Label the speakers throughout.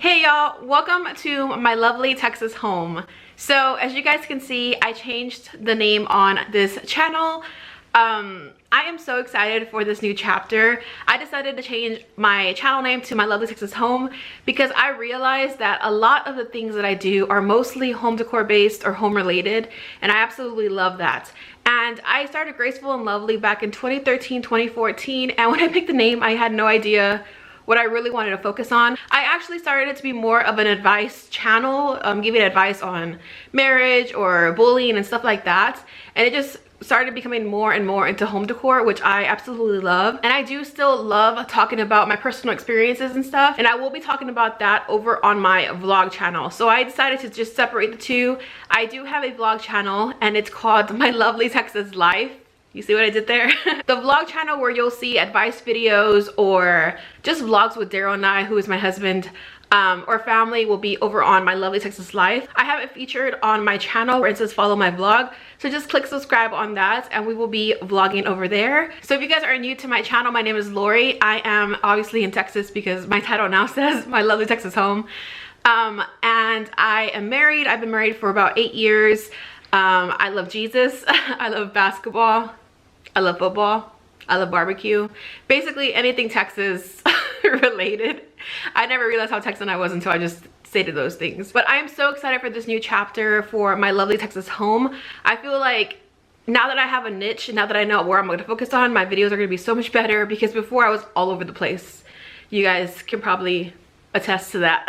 Speaker 1: Hey y'all, welcome to my lovely Texas home. So as you guys can see, I changed the name on this channel. I am so excited for this new chapter. I decided to change my channel name to my lovely Texas home because I realized that a lot of the things that I do are mostly home decor based or home related, and I absolutely love that. And I started Graceful and Lovely back in 2013, 2014, and when I picked the name, I had no idea what I really wanted to focus on. I actually started it to be more of an advice channel, giving advice on marriage or bullying and stuff like that. And it just started becoming more and more into home decor, which I absolutely love. And I do still love talking about my personal experiences and stuff. And I will be talking about that over on my vlog channel. So I decided to just separate the two. I do have a vlog channel and it's called My Lovely Texas Life. You see what I did there? The vlog channel where you'll see advice videos or just vlogs with Daryl and I, who is my husband, or family, will be over on My Lovely Texas Life. I have it featured on my channel where it says follow my vlog. So just click subscribe on that and we will be vlogging over there. So if you guys are new to my channel, my name is Lori. I am obviously in Texas because my title now says My Lovely Texas Home. And I am married. I've been married for about 8 years. I love Jesus. I love basketball. I love football. I love barbecue. Basically anything Texas related. I never realized how Texan I was until I just stated those things. But I am so excited for this new chapter for My Lovely Texas Home. I feel like now that I have a niche, now that I know where I'm going to focus on, my videos are going to be so much better, because before I was all over the place. You guys can probably attest to that.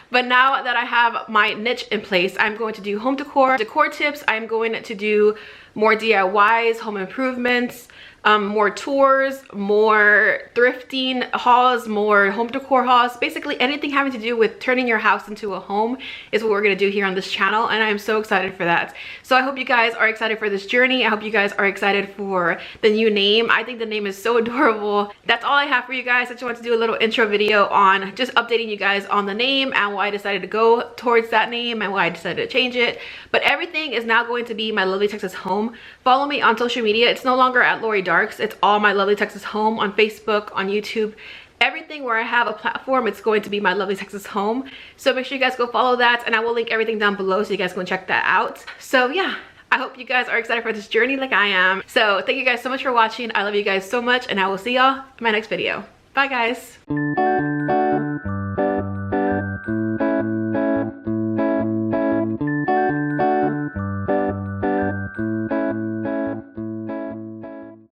Speaker 1: But now that I have my niche in place, I'm going to do home decor tips. I'm going to do more DIYs, home improvements, more tours, more thrifting hauls, more home decor hauls. Basically anything having to do with turning your house into a home is what we're going to do here on this channel, and I'm so excited for that. So I hope you guys are excited for this journey. I hope you guys are excited for the new name. I think the name is so adorable. That's all I have for you guys. I just wanted to do a little intro video on just updating you guys on the name and why I decided to go towards that name and why I decided to change it. But everything is now going to be My Lovely Texas Home. Follow me on social media. It's no longer at Lori Darks. It's all My Lovely Texas Home on Facebook, on YouTube. Everything where I have a platform, it's going to be My Lovely Texas Home. So make sure you guys go follow that, and I will link everything down below so you guys can check that out. So yeah, I hope you guys are excited for this journey like I am. So thank you guys so much for watching. I love you guys so much, and I will see y'all in my next video. Bye guys.